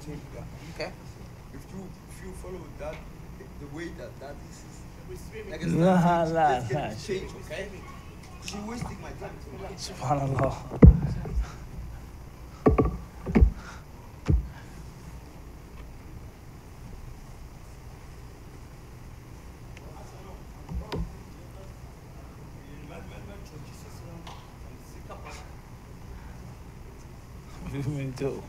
change that. Okay. If you follow that, the way that is, like it's La. change, okay? She wasting my time. Subhanallah. Me too.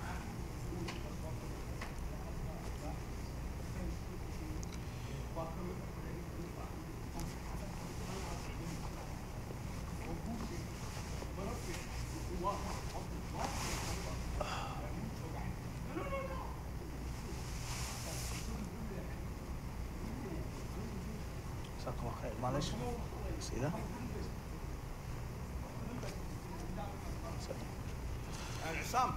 جزاك الله خير. معلش. أسئلة؟ عصام.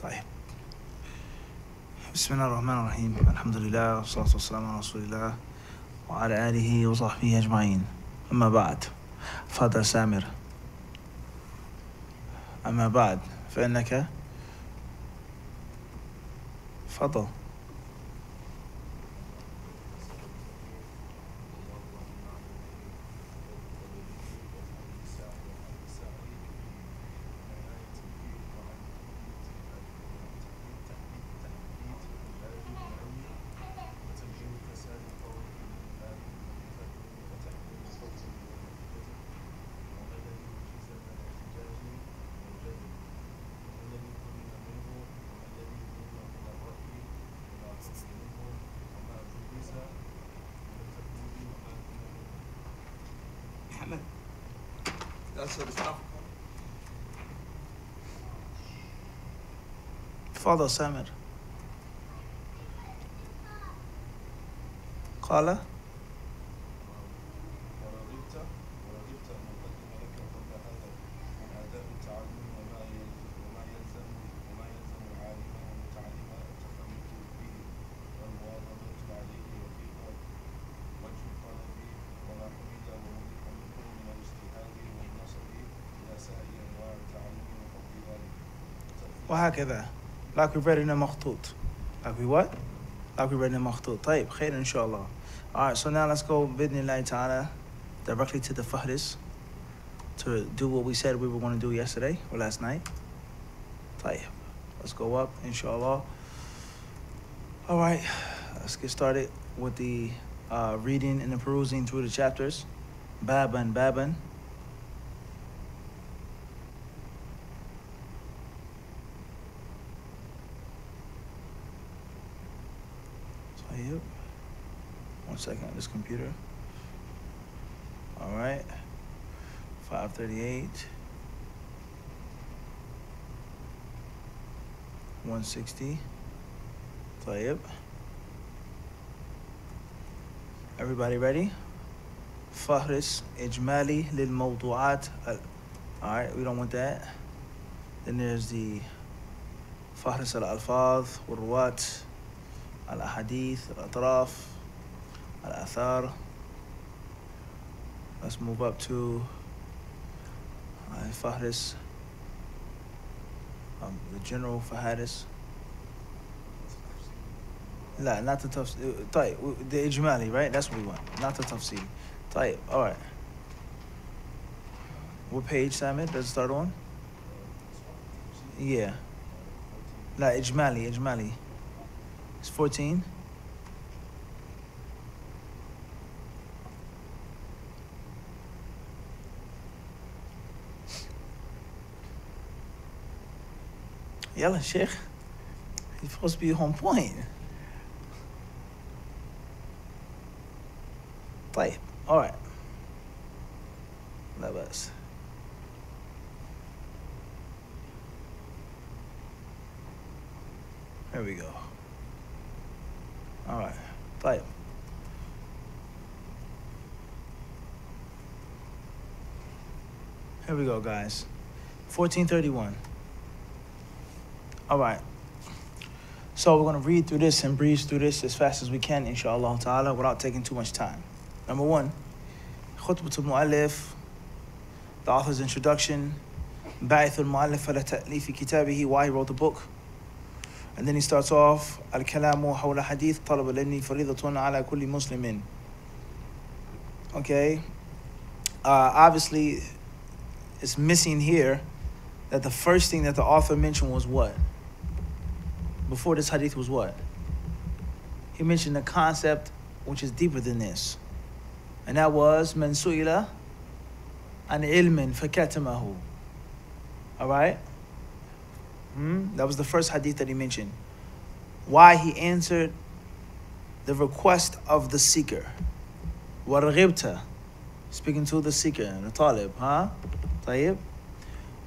طيب. بسم الله الرحمن الرحيم. الحمد لله والصلاة والسلام على رسول الله وعلى آله وصحبه أجمعين. أما بعد، فضل سامر. أما بعد فإنك فضل. That's what it's not. تفضل سامر. قال ورغبت أن أقدم لك قبل هذا عن آداب التعلم وما يلزم العالم والمتعلم التخلق به والمواظبة عليه وجه الطلب وما حمد وملك منكم من الاجتهاد والنصب إلى سائر أنواع التعلم وفضل ذلك. وهكذا. Like we read in the مخطوط. Like we what? Like we read in the مخطوط. طيب خير إن شاء الله. Alright, so now let's go بإذن الله تعالى directly to the Fahris to do what we said we were going to do yesterday or last night. طيب. Let's go up, inshallah. Alright, let's get started with the reading and the perusing through the chapters. Baban. Yep. 1 second on this computer. All right. 538. 160. طيب. Everybody ready? فهرس إجمالي للموضوعات. All right, we don't want that. Then there's the فهرس الألفاظ والرواة الأحاديث الأطراف الآثار. Let's move up to فهرس the general فهارس. لا not the tafsili. طيب the إجمالي, right? That's what we want, not the tafsili. طيب, all right. What page, Simon? Does it start on? Yeah. لا إجمالي. It's 14. Yalla, Sheikh. You're supposed to be on point. طيب. All right. لا بأس. There we go. All right. طيب. Here we go, guys. 1431. All right. So we're going to read through this and breeze through this as fast as we can, inshallah ta'ala, without taking too much time. Number one, خطبة المؤلف, the author's introduction, باعث المؤلف على تأليف كتابه, why he wrote the book. And then he starts off, الكلام حول حديث طلب العلم فريضة على كل مسلم. Okay, obviously it's missing here that the first thing that the author mentioned was what? Before this hadith was what? He mentioned a concept which is deeper than this. And that was من سئل عن علم فكتمه. Alright? That was the first hadith that he mentioned. Why he answered the request of the seeker. وَرَغِبْتَ, speaking to the seeker, the talib, طيب.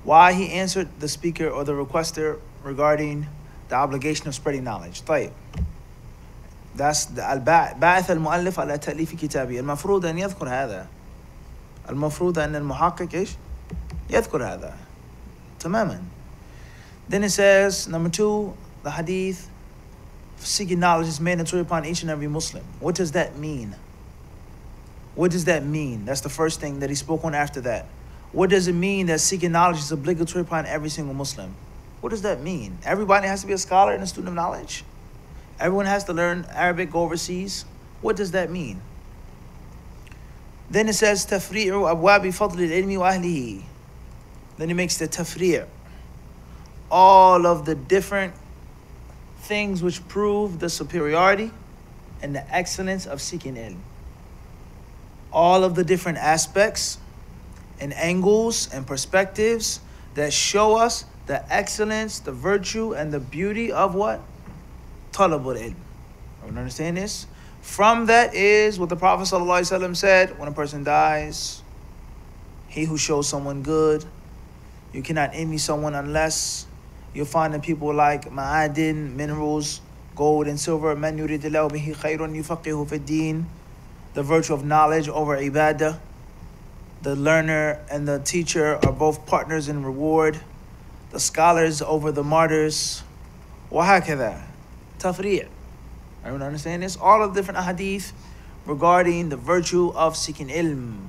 Why he answered the speaker or the requester regarding the obligation of spreading knowledge. طيب. That's the باعث المؤلف على تأليف كتابه. المفروض أن يذكر هذا. المفروض أن المحقق إيش؟ يذكر هذا. تماما. Then it says, number 2, the hadith, seeking knowledge is mandatory upon each and every Muslim. What does that mean? What does that mean? That's the first thing that he spoke on after that. What does it mean that seeking knowledge is obligatory upon every single Muslim? What does that mean? Everybody has to be a scholar and a student of knowledge? Everyone has to learn Arabic, go overseas? What does that mean? Then it says, تَفْرِيعُ أَبْوَابِ فَضْلِ الْعِلْمِ وَأَهْلِهِ. Then he makes the tafri'. All of the different things which prove the superiority and the excellence of seeking ilm. All of the different aspects and angles and perspectives that show us the excellence, the virtue, and the beauty of what? Talabul ilm. Everyone understand this? From that is what the Prophet ﷺ said, when a person dies, he who shows someone good, you cannot envy someone unless you'll find that people like ma'adin, minerals, gold and silver, man yuridillahu bihi khayrun yufaqihu fid din, the virtue of knowledge over ibadah. The learner and the teacher are both partners in reward. The scholars over the martyrs. وَهَكَذَا تَفْرِيعٌ. Everyone understand this? All of the different ahadith regarding the virtue of seeking ilm.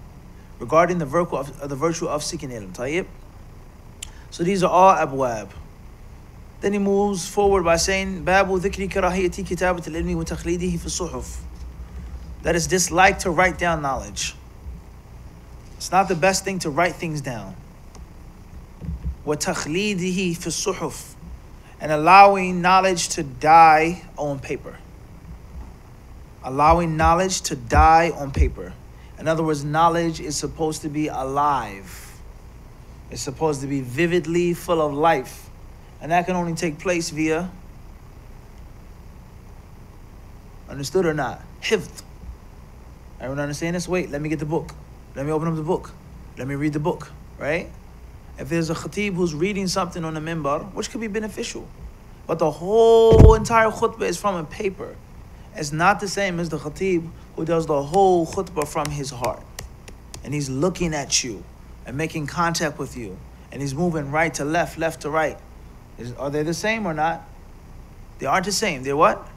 Regarding the virtue of seeking ilm. طيب? So these are all abwab. Then he moves forward by saying, بَابُ ذِكْرِ كَرَاهِيَةِ كِتَابَةِ الْعِلْمِ وَتَخْلِيدِهِ فِي الصُّحُفِ. That is disliked to write down knowledge. It's not the best thing to write things down. وَتَخْلِيدِهِ فِي الصُّحُفِ. And allowing knowledge to die on paper. Allowing knowledge to die on paper. In other words, knowledge is supposed to be alive. It's supposed to be vividly full of life. And that can only take place via, understood or not, hifd. Everyone understand this? Wait, let me get the book. Let me open up the book. Let me read the book, right? If there's a khatib who's reading something on the minbar, which could be beneficial, but the whole entire khutbah is from a paper, it's not the same as the khatib who does the whole khutbah from his heart. And he's looking at you and making contact with you. And he's moving right to left, left to right. Are they the same or not? They aren't the same. They're what?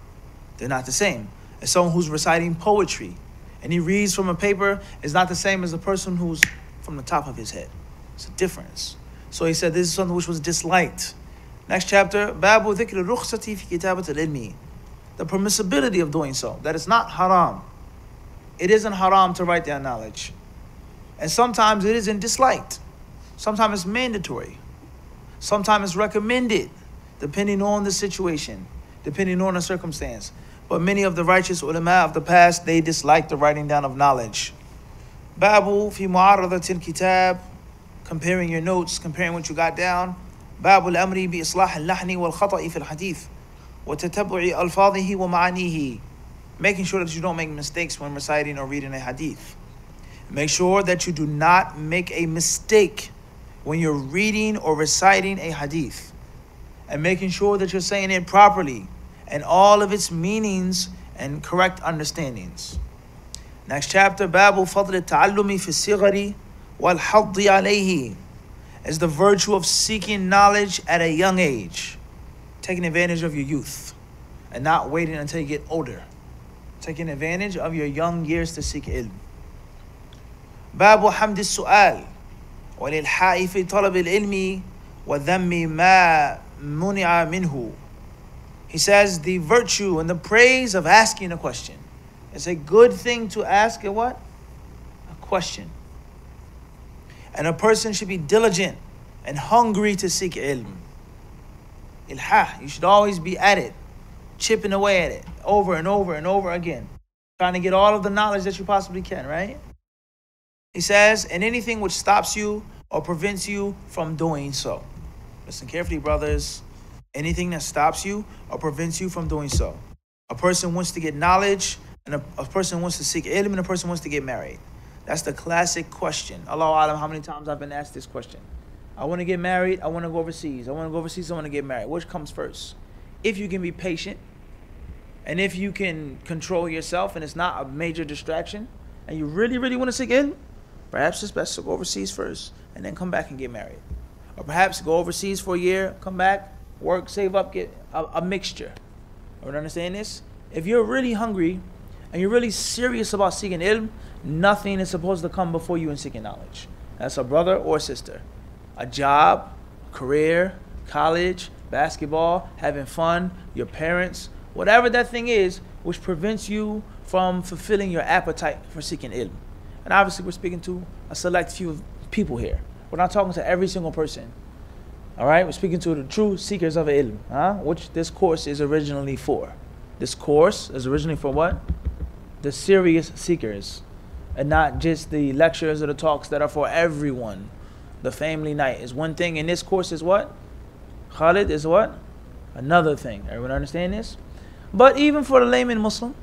They're not the same. As someone who's reciting poetry and he reads from a paper is not the same as a person who's from the top of his head. It's a difference. So he said this is something which was disliked. Next chapter, Babu dhikr rukhsati fi kitabat al-ilmi. The permissibility of doing so. That it's not haram. It isn't haram to write down knowledge. And sometimes it isn't disliked. Sometimes it's mandatory. Sometimes it's recommended, depending on the situation, depending on the circumstance. But many of the righteous ulama of the past, they disliked the writing down of knowledge. Babu fi mu'aradatil kitab, comparing your notes, comparing what you got down. Babu al-amri bi islah al-lahni wal-khata'i fil hadith, wa tatabbu'i alfadhihi wa ma'anihi. Making sure that you don't make mistakes when reciting or reading a hadith. Make sure that you do not make a mistake when you're reading or reciting a hadith. And making sure that you're saying it properly and all of its meanings and correct understandings. Next chapter, Babu Fadl al-Ta'allumi fi al-Sighari wal-Haddi alayhi, is the virtue of seeking knowledge at a young age. Taking advantage of your youth and not waiting until you get older. Taking advantage of your young years to seek ilm. باب حمد السؤال والإلحاء في طلب العلم وذم ما منع منه. He says the virtue and the praise of asking a question. It's a good thing to ask a what? A question. And a person should be diligent and hungry to seek ilm. Ilha, you should always be at it, chipping away at it, over and over and over again, trying to get all of the knowledge that you possibly can, right? He says, and anything which stops you or prevents you from doing so. Listen carefully, brothers. Anything that stops you or prevents you from doing so. A person wants to get knowledge, and a person wants to seek ilm, and a person wants to get married. That's the classic question. Allahu Alam, how many times I've been asked this question. I want to get married, I want to go overseas. I want to go overseas, I want to get married. Which comes first? If you can be patient, and if you can control yourself, and it's not a major distraction, and you really, really want to seek ilm, perhaps it's best to go overseas first, and then come back and get married. Or perhaps go overseas for a year, come back, work, save up, get a mixture. Everyone understand this? If you're really hungry and you're really serious about seeking ilm, nothing is supposed to come before you in seeking knowledge. That's a brother or sister. A job, career, college, basketball, having fun, your parents, whatever that thing is which prevents you from fulfilling your appetite for seeking ilm. And obviously we're speaking to a select few people here. We're not talking to every single person. All right, we're speaking to the true seekers of ilm, which this course is originally for. This course is originally for what? The serious seekers, and not just the lectures or the talks that are for everyone. The family night is one thing, and this course is what? Khalid is what? Another thing. Everyone understand this? But even for the layman Muslim,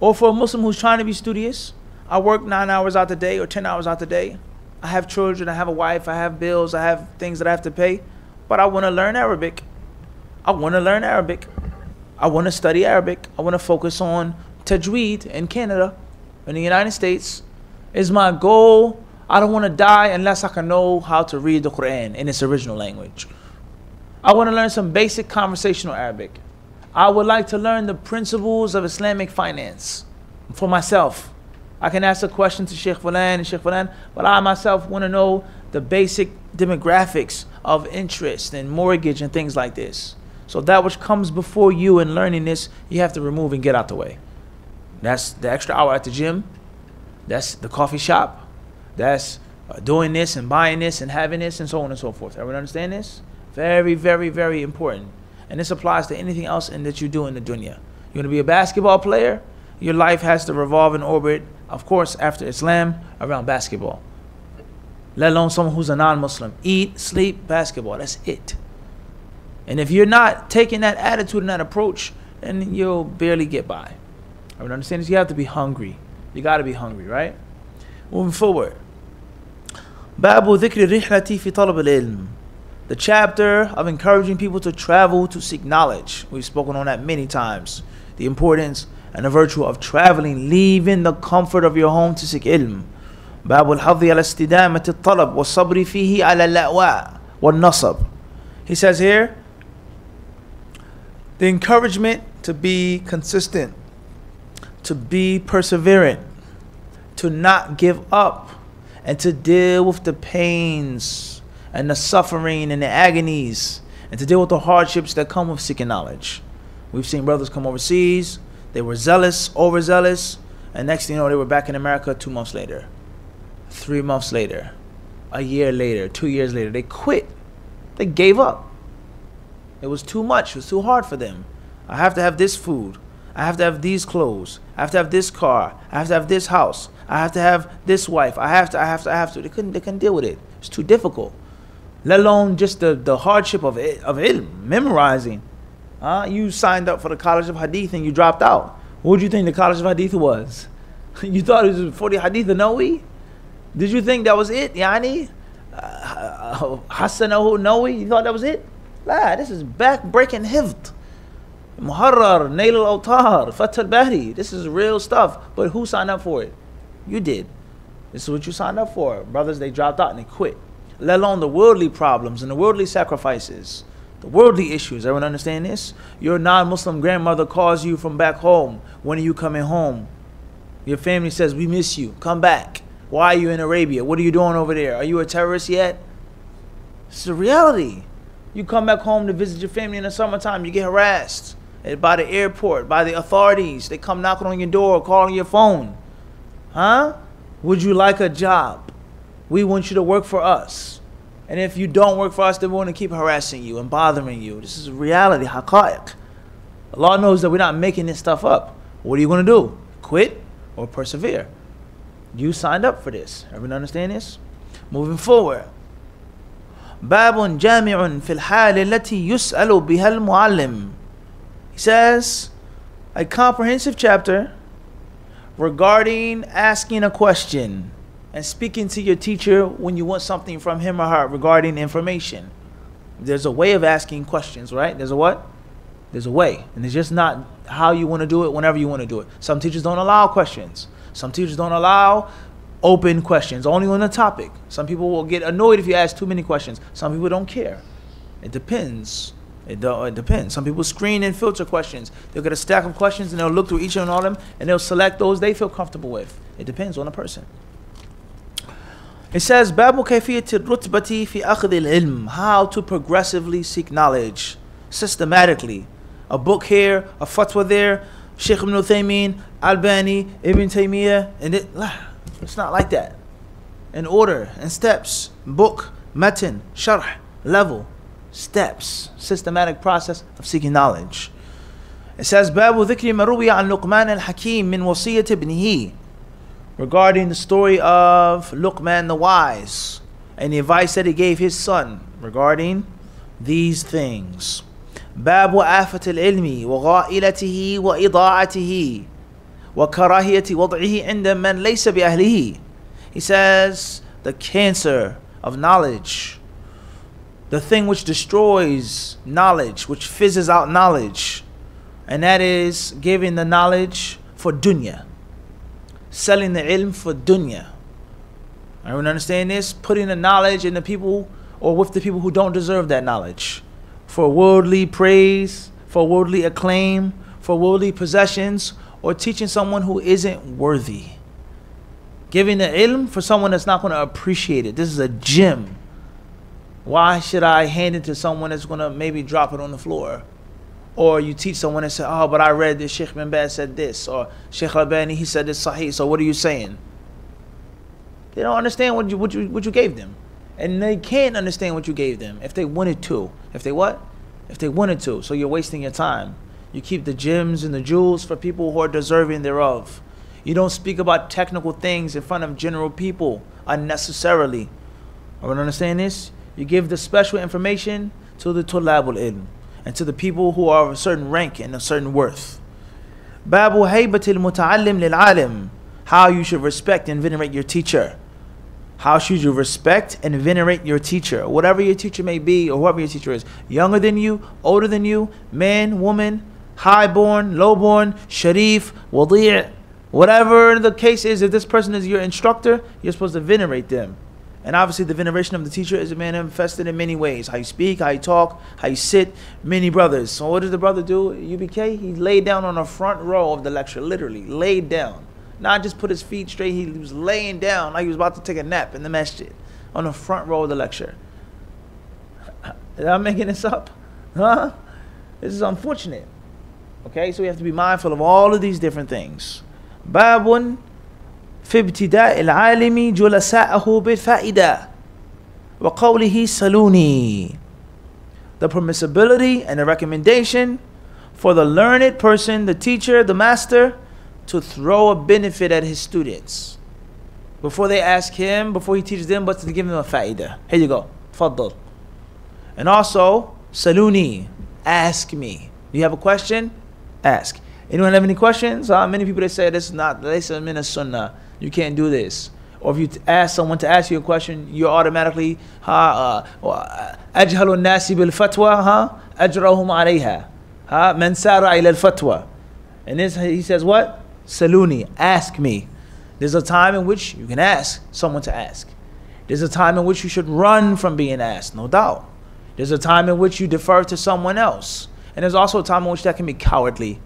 or for a Muslim who's trying to be studious, I work 9 hours out the day or 10 hours out the day. I have children, I have a wife, I have bills, I have things that I have to pay, but I want to learn Arabic. I want to learn Arabic. I want to study Arabic. I want to focus on tajweed in Canada, in the United States. Is my goal. I don't want to die unless I can know how to read the Quran in its original language. I want to learn some basic conversational Arabic. I would like to learn the principles of Islamic finance for myself. I can ask a question to Sheikh Fulan and Sheikh Fulan, but I myself want to know the basic demographics of interest and mortgage and things like this. So that which comes before you in learning this, you have to remove and get out the way. That's the extra hour at the gym. That's the coffee shop. That's doing this and buying this and having this and so on and so forth. Everyone understand this? Very, very, very important. And this applies to anything else that you do in the dunya. You want to be a basketball player? Your life has to revolve in orbit, of course, after Islam, around basketball. Let alone someone who's a non-Muslim. Eat, sleep, basketball. That's it. And if you're not taking that attitude and that approach, then you'll barely get by. I would understand this. You have to be hungry. You got to be hungry, right? Moving forward. Babu dhikri rihlati fi talab al-ilm. The chapter of encouraging people to travel to seek knowledge. We've spoken on that many times. The importance and the virtue of traveling, leaving the comfort of your home to seek ilm. Babu al-hadhi al-istidamati al-talab wa sabri fihi ala al-la'wa wal-nasab. He says here, the encouragement to be consistent, to be perseverant, to not give up, and to deal with the pains and the suffering and the agonies, and to deal with the hardships that come with seeking knowledge. We've seen brothers come overseas, they were zealous, overzealous, and next thing you know, they were back in America 2 months later, 3 months later, a year later, 2 years later. They quit. They gave up. It was too much. It was too hard for them. I have to have this food. I have to have these clothes. I have to have this car. I have to have this house. I have to have this wife. I have to. They couldn't deal with it. It's too difficult. Let alone just the hardship of ilm, memorizing. You signed up for the College of Hadith and you dropped out. What did you think the College of Hadith was? You thought it was 40 Hadith Nawawi? Did you think that was it? Yani? Hasanahu Nawawi? You thought that was it? La, this is back-breaking hifd. Muharrar, Nail al-Awtar, Fath al-Bahri. This is real stuff. But who signed up for it? You did. This is what you signed up for. Brothers, they dropped out and they quit. Let alone the worldly problems and the worldly sacrifices, the worldly issues. Everyone understand this? Your non-Muslim grandmother calls you from back home. When are you coming home? Your family says, we miss you. Come back. Why are you in Arabia? What are you doing over there? Are you a terrorist yet? It's the reality. You come back home to visit your family in the summertime, you get harassed by the airport, by the authorities. They come knocking on your door, calling your phone. Huh? Would you like a job? We want you to work for us. And if you don't work for us, then we want to keep harassing you and bothering you. This is reality, haqa'iq. Allah knows that we're not making this stuff up. What are you going to do? Quit or persevere? You signed up for this. Everyone understand this? Moving forward. باب جامع في الحال التي يسأل بها المعلم. He says, a comprehensive chapter regarding asking a question and speaking to your teacher when you want something from him or her regarding information. There's a way of asking questions, right? There's a what? There's a way. And it's just not how you want to do it whenever you want to do it. Some teachers don't allow questions. Some teachers don't allow open questions, only on the topic. Some people will get annoyed if you ask too many questions. Some people don't care. It depends. It depends. Some people screen and filter questions. They'll get a stack of questions and they'll look through each and all of them and they'll select those they feel comfortable with. It depends on the person. It says, Babu kayfiyyati rutbati fi akhdhi al-ilm. How to progressively seek knowledge systematically. A book here, a fatwa there, Shaykh ibn Uthaymeen, Albani, Ibn Taymiyyah, and it's not like that. In order and steps, book, matan, sharh, level, steps, systematic process of seeking knowledge. It says, Babu dhikri ma ruwiya an Luqman al-Hakim min wasiyyat ibnihi. Regarding the story of Luqman the wise and the advice that he gave his son regarding these things. Babu afat al-ilmi wa gha'ilatihi wa ida'atihi wa karahiyati wad'ihi inda man laysa bi ahlihi. He says, the cancer of knowledge, the thing which destroys knowledge, which fizzes out knowledge, and that is giving the knowledge for dunya. Selling the ilm for dunya. Everyone understand this? Putting the knowledge in the people or with the people who don't deserve that knowledge. For worldly praise, for worldly acclaim, for worldly possessions, or teaching someone who isn't worthy. Giving the ilm for someone that's not going to appreciate it. This is a gem. Why should I hand it to someone that's going to maybe drop it on the floor? Or you teach someone and say, oh, but I read this, Sheikh bin Baz said this, or Sheikh Albani, he said this sahih, so what are you saying? They don't understand what you gave them. And they can't understand what you gave them if they wanted to. If they what? If they wanted to. So you're wasting your time. You keep the gems and the jewels for people who are deserving thereof. You don't speak about technical things in front of general people unnecessarily. Everyone understand this? You give the special information to the tulabul ilm, and to the people who are of a certain rank and a certain worth. Babu haybatil muta'allim lil alim. How you should respect and venerate your teacher. How should you respect and venerate your teacher? Whatever your teacher may be, or whoever your teacher is. Younger than you, older than you, man, woman, highborn, lowborn, sharif, wadi'. Whatever the case is, if this person is your instructor, you're supposed to venerate them. And obviously the veneration of the teacher is manifested in many ways. How you speak, how you talk, how you sit. Many brothers. So what does the brother do? UBK, he laid down on the front row of the lecture, literally laid down. Not just put his feet straight, he was laying down like he was about to take a nap in the masjid on the front row of the lecture. Am I making this up? Huh? This is unfortunate. Okay, so we have to be mindful of all of these different things. Babun في ابتداء العالم جلساءه بالفائدة وقوله سلوني. The permissibility and the recommendation for the learned person, the teacher, the master, to throw a benefit at his students before they ask him, before he teaches them, but to give them a fa'idah. Here you go. Faddal. And also, saluni, ask me. Do you have a question? Ask. Anyone have any questions? Many people, they say this is not, they say min as-sunnah. You can't do this. Or if you ask someone to ask you a question, you're automatically أجهل الناس بالفتوى أجرهم عليها من سار إلى الفتوى. And this, he says what? Saluni, ask me. There's a time in which you can ask someone to ask. There's a time in which you should run from being asked, no doubt. There's a time in which you defer to someone else. And there's also a time in which that can be cowardly.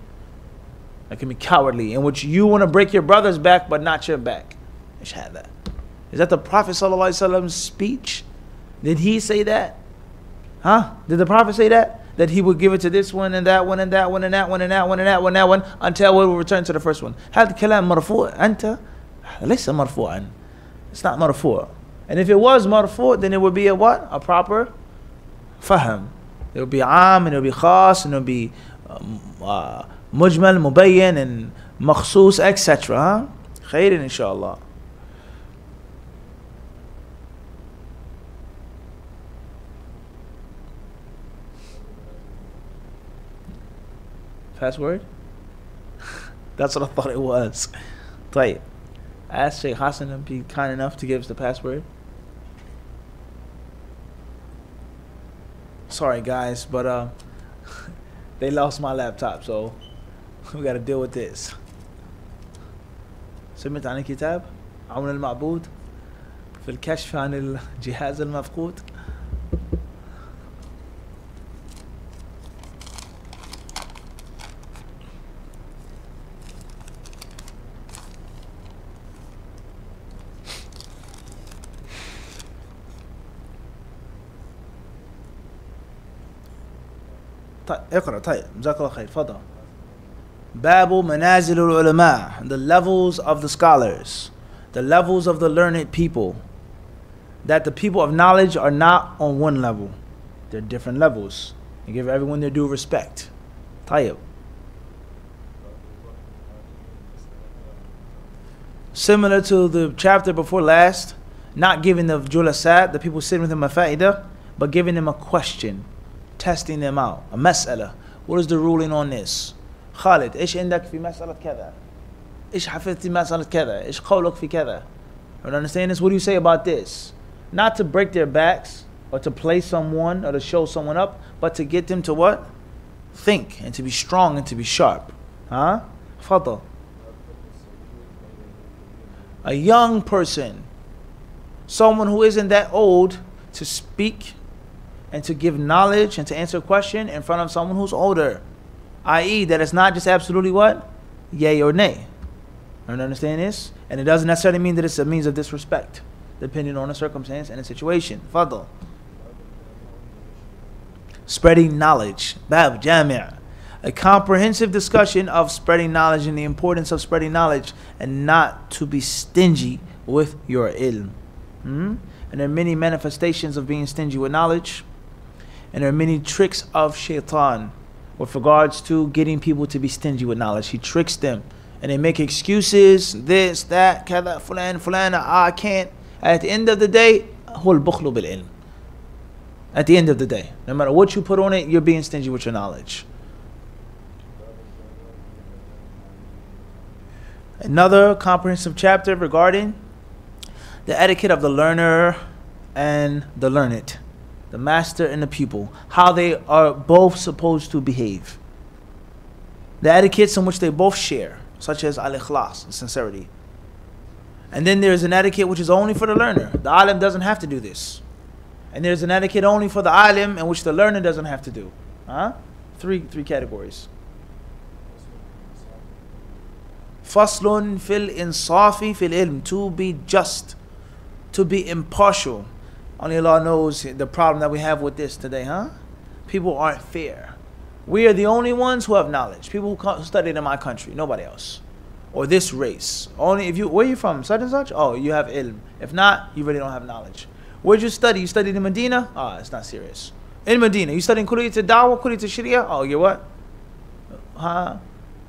That can be cowardly, in which you want to break your brother's back, but not your back. Ish had that. Is that the Prophet ﷺ's speech? Did he say that? Huh? Did the Prophet say that? That he would give it to this one and that one and that one and that one and that one and that one and that one until we will return to the first one. هذا كلام مرفوع أنت ليس مرفوعا. It's not marfu'. And if it was marfu', then it would be a what? A proper fahm. It would be am and it would be khas and it would be mujmal, mubayyan and makhsus, etc. Khairin inshallah. Password? That's what I thought it was. طيب. Ask Sheikh Hassan to be kind enough to give us the password. Sorry guys, but they lost my laptop, so we gotta deal with this. سمعت عن الكتاب عون المعبود في الكشف عن الجهاز المفقود. طيب اقرأ طيب جزاك الله خير تفضل. باب منازل العلماء, the levels of the scholars, the levels of the learned people, that the people of knowledge are not on one level, they're different levels. You give everyone their due respect. طيب. Similar to the chapter before last, not giving the julasat, the people sitting with them a fa'idah, but giving them a question, testing them out, a mas'ala. What is the ruling on this? خالد ايش عندك في مسألة كذا؟ ايش حفظت في مسألة كذا؟ ايش قولك في كذا? You understand this? What do you say about this? Not to break their backs or to play someone or to show someone up, but to get them to what? Think and to be strong and to be sharp. Huh? فضل. A young person, someone who isn't that old, to speak and to give knowledge and to answer a question in front of someone who's older, i.e. that it's not just absolutely what? Yay or nay. You understand this? And it doesn't necessarily mean that it's a means of disrespect, depending on the circumstance and the situation. Fadl. Spreading knowledge. Bab Jami'. A comprehensive discussion of spreading knowledge and the importance of spreading knowledge and not to be stingy with your ilm. And there are many manifestations of being stingy with knowledge. And there are many tricks of shaitan with regards to getting people to be stingy with knowledge. He tricks them and they make excuses, this, that, kada, fulan, fulana, I can't. At the end of the day, هو البخل بالعلم. At the end of the day, no matter what you put on it, you're being stingy with your knowledge. Another comprehensive chapter regarding the etiquette of the learner and the learned, the master and the pupil, how they are both supposed to behave. The etiquettes in which they both share, such as al-ikhlas, sincerity. And then there's an etiquette which is only for the learner. The alim doesn't have to do this. And there's an etiquette only for the alim in which the learner doesn't have to do. Three categories. Faslun fil insafi fil ilm, to be just, to be impartial. Only Allah knows the problem that we have with this today, People aren't fair. We are the only ones who have knowledge. People who studied in my country, nobody else. Or this race. Only if you, where are you from? Such and such? Oh, you have ilm. If not, you really don't have knowledge. Where'd you study? You studied in Medina? It's not serious. In Medina, you studied in Kulliyat al-Dawah, Kulliyat al-Sharia? Oh, you're what?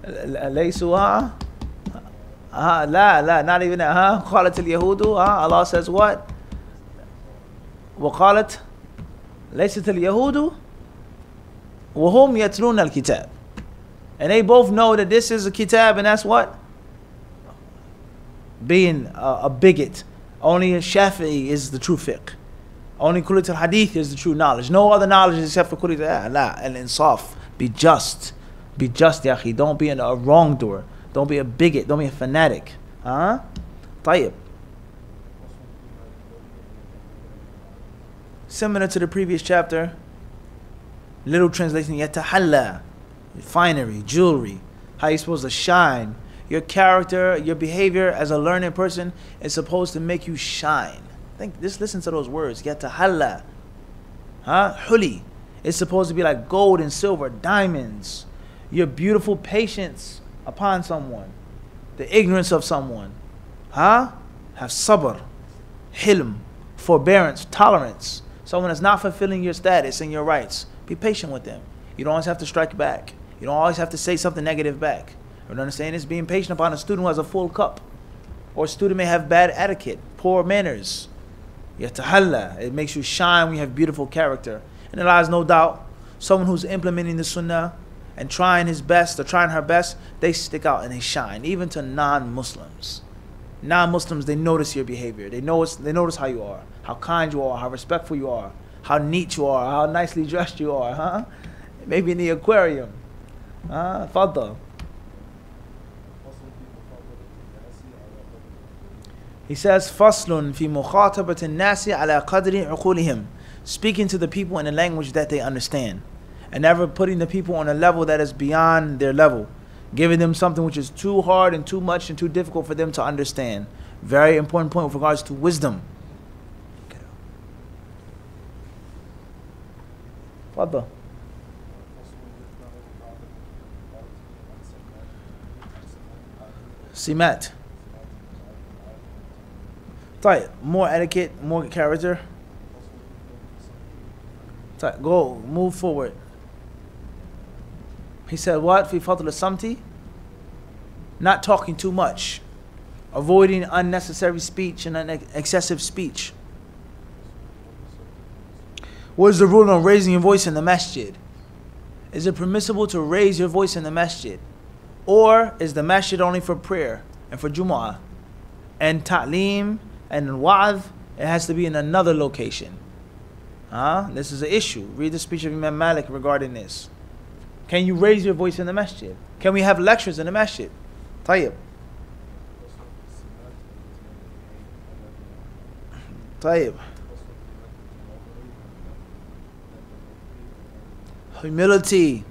Laysu, La, not even that, قالت اليهود, Allah says what? وقالت ليست اليهود وهم يتلون الكتاب. And they both know that this is a kitab, and that's what? Being a bigot. Only Shafi'i is the true fiqh. Only Kulliyat al-Hadith is the true knowledge. No other knowledge except for Kulliyat al-Insaf. Be just. Be just, ya akhi. Don't be a wrongdoer. Don't be a bigot. Don't be a fanatic. طيب. Similar to the previous chapter, little translation, يتحلى, finery, jewelry, how you're supposed to shine, Your character, your behavior as a learning person is supposed to make you shine. Just listen to those words. Yatahalla. Huli. It's supposed to be like gold and silver, diamonds. Your beautiful patience upon someone. The ignorance of someone. Have sabr, hilm, forbearance, tolerance. Someone that's not fulfilling your status and your rights. Be patient with them. You don't always have to strike back. You don't always have to say something negative back. You understand? It's being patient upon a student who has a full cup. Or a student may have bad etiquette, poor manners. Yatahalla. It makes you shine when you have beautiful character. And there lies no doubt, someone who's implementing the sunnah and trying his best or trying her best, they stick out and they shine, even to non-Muslims. Non-Muslims, they notice your behavior. They notice how you are, how kind you are, how respectful you are, how neat you are, how nicely dressed you are, Maybe in the aquarium. Fadl. He says, Faslun fi mukhatabati an-nasi ala qadri uqulihim. Speaking to the people in a language that they understand. And never putting the people on a level that is beyond their level. Giving them something which is too hard and too much and too difficult for them to understand. Very important point with regards to wisdom. Fadl. Simat. More etiquette, more character. Go, move forward. He said what? Fi fadl samti? Not talking too much. Avoiding unnecessary speech and excessive speech. What is the rule on raising your voice in the masjid? Is it permissible to raise your voice in the masjid? Or is the masjid only for prayer and for Jumu'ah? And ta'lim and wa'adh, it has to be in another location. This is an issue. Read the speech of Imam Malik regarding this. Can you raise your voice in the masjid? Can we have lectures in the masjid? Tayyib. Humility,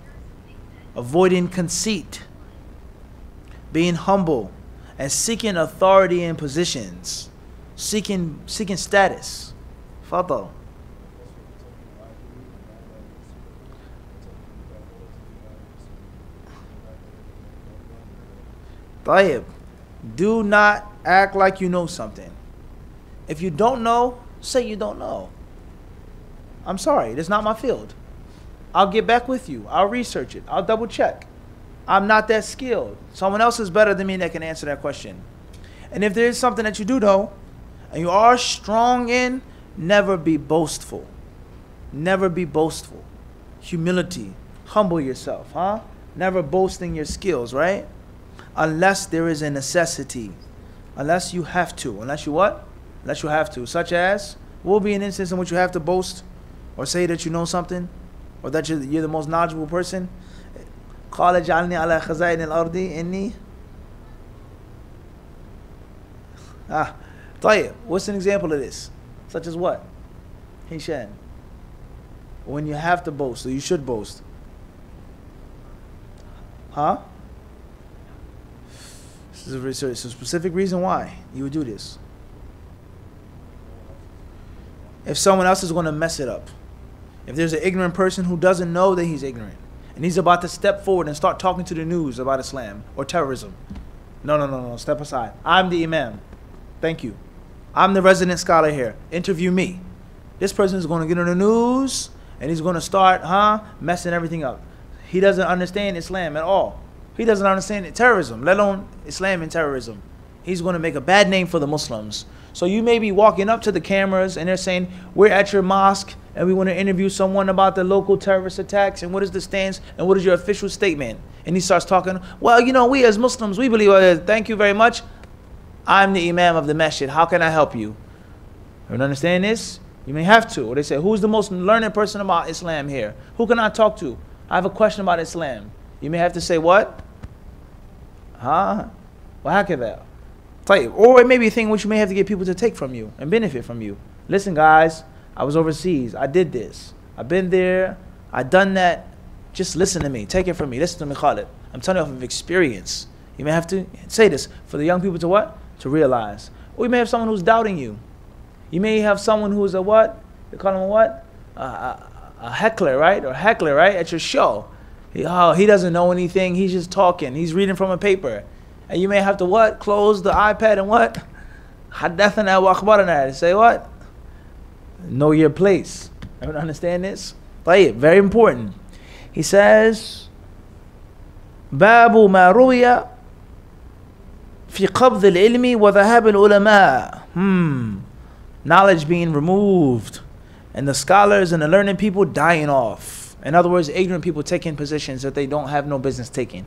avoiding conceit, being humble, and seeking authority in positions, seeking status. Fadal. Tayyib. Do not act like you know something. If you don't know, say you don't know. I'm sorry, that's not my field. I'll get back with you. I'll research it. I'll double check. I'm not that skilled. Someone else is better than me that can answer that question. And if there is something that you do know, and you are strong in, never be boastful. Never be boastful. Humility. Humble yourself, Never boasting your skills, right? Unless there is a necessity. Unless you have to. Unless you what? Unless you have to. Such as, will be an instance in which you have to boast or say that you know something or that you're the most knowledgeable person. قال جعلني على خزائن الأرض إني طيب. What's an example of this? Such as what? Hishan. When you have to boast, or you should boast. This is a specific reason why you would do this. If someone else is going to mess it up. If there's an ignorant person who doesn't know that he's ignorant, and he's about to step forward and start talking to the news about Islam or terrorism. No, step aside. I'm the imam. Thank you. I'm the resident scholar here. Interview me. This person is going to get on the news, and he's going to start, messing everything up. He doesn't understand Islam at all. He doesn't understand terrorism, let alone Islam and terrorism. He's going to make a bad name for the Muslims. So you may be walking up to the cameras and they're saying, we're at your mosque and we want to interview someone about the local terrorist attacks and what is the stance and what is your official statement. And he starts talking, well, we as Muslims, we believe, thank you very much. I'm the imam of the masjid. How can I help you? You understand this? You may have to. Or they say, who's the most learned person about Islam here? Who can I talk to? I have a question about Islam. You may have to say what? وهكذا. Or it may be a thing which you may have to get people to take from you and benefit from you. Listen, guys, I was overseas. I did this. I've been there. I done that. Just listen to me. Take it from me. Listen to me, Khalid. I'm telling you off of experience. You may have to say this for the young people to what? To realize. Or you may have someone who's doubting you. You may have someone who's a what? They call him a what? A heckler, right? Or heckler, right? At your show. He doesn't know anything. He's just talking. He's reading from a paper. And you may have to what? Close the iPad and what? Haddathana wa akhbarana. Say what? Know your place. Everyone understand this? Very important. He says, Babu ma ruya fi qabd al-ilmi wa dhahab al-ulama. Knowledge being removed and the scholars and the learned people dying off. In other words, ignorant people taking positions that they don't have no business taking.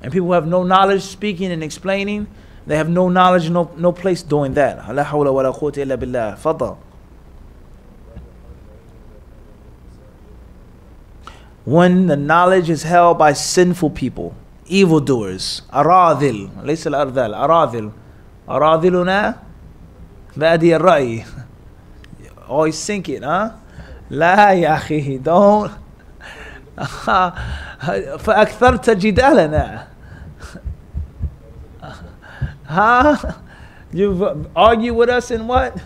And people who have no knowledge speaking and explaining, they have no knowledge, no place doing that. La hawla wa la quwwata illa billah. Fadal. When the knowledge is held by sinful people, evildoers, aradil, laysa al-ardal, aradil, aradiluna badi al-ra'i. Always sink it, huh? La ya akhi, don't. فأكثرت جدالنا. You've argued with us in what?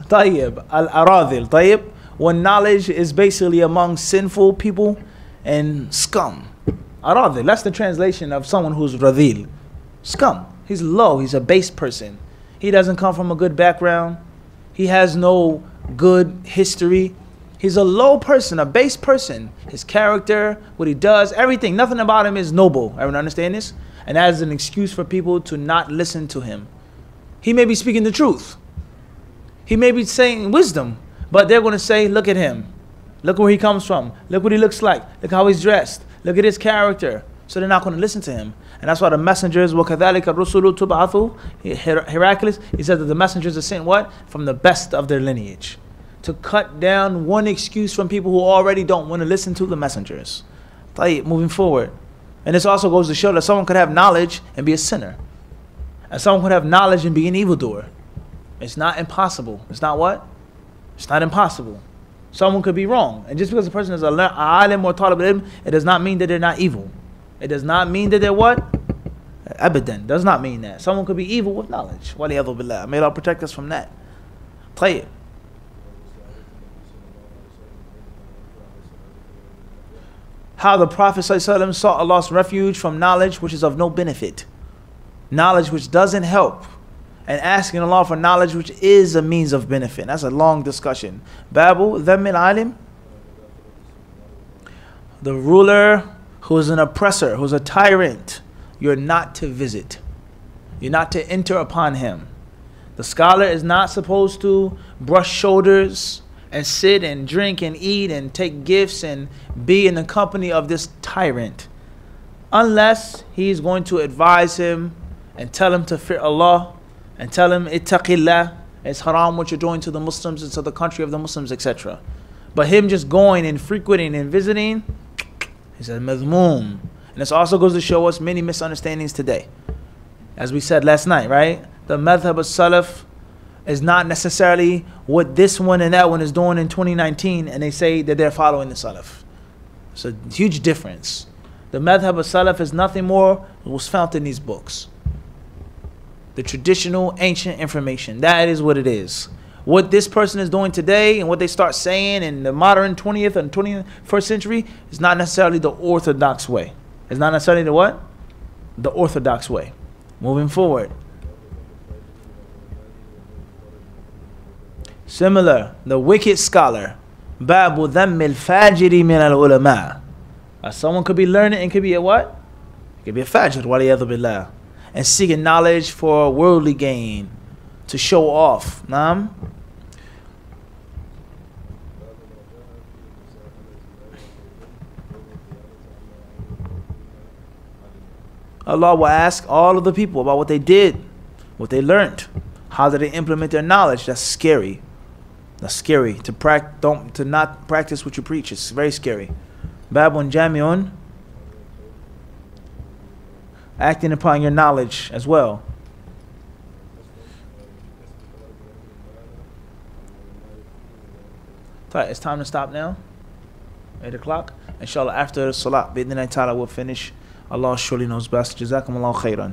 طيب, al-aradil, طيب. When knowledge is basically among sinful people and scum. Aradil, that's the translation of someone who's radil. Scum. He's low, he's a base person. He doesn't come from a good background. He has no good history. He's a low person, a base person. His character, what he does, everything, nothing about him is noble. Everyone understand this? And that is an excuse for people to not listen to him. He may be speaking the truth. He may be saying wisdom. But they're going to say, look at him. Look where he comes from. Look what he looks like. Look how he's dressed. Look at his character. So they're not going to listen to him. And that's why the messengers, وَكَذَلِكَ الرُّسُلُ تُبْعَثُ Heraclius, he said that the messengers are sent what? From the best of their lineage. To cut down one excuse from people who already don't want to listen to the messengers. Moving forward. And this also goes to show that someone could have knowledge and be a sinner. And someone could have knowledge and be an evildoer. It's not impossible. It's not what? It's not impossible. Someone could be wrong. And just because a person is a alim or talib ilm, it does not mean that they're not evil. It does not mean that they're what? Abadan. Does not mean that. Someone could be evil with knowledge. Waliyadhu billah. May Allah protect us from that. Tayyib. How the Prophet ﷺ sought Allah's refuge from knowledge which is of no benefit. Knowledge which doesn't help. And asking Allah for knowledge which is a means of benefit. That's a long discussion. Babu dhammil alim. The ruler who is an oppressor, who's a tyrant, you're not to visit. You're not to enter upon him. The scholar is not supposed to brush shoulders and sit and drink and eat and take gifts and be in the company of this tyrant. Unless he's going to advise him and tell him to fear Allah and tell him, ittaqillah, it's haram what you're doing to the Muslims and to the country of the Muslims, etc. But him just going and frequenting and visiting, he said, madhmoom. And this also goes to show us many misunderstandings today. As we said last night, right? The madhab of Salaf is not necessarily what this one and that one is doing in 2019, and they say that they're following the Salaf. It's a huge difference. The madhab of Salaf is nothing more than was found in these books. The traditional ancient information. That is what it is. What this person is doing today and what they start saying in the modern 20th and 21st century is not necessarily the orthodox way. It's not necessarily the what? The orthodox way. Moving forward. Similar, the wicked scholar. Babu dhammil fajiri min al-ulama. Someone could be learning and could be a what? It could be a fajr, waliyadhu billah. And seeking knowledge for worldly gain, to show off. Naam. Allah will ask all of the people about what they did, what they learned, how did they implement their knowledge. That's scary. That's scary. To not practice what you preach. It's very scary. Babun Jamiun. Acting upon your knowledge as well. It's time to stop now. 8 o'clock. Inshallah, after Salat, bi'idhnillahi ta'ala, we'll finish Allah surely knows best. Jazakumullahu khairan.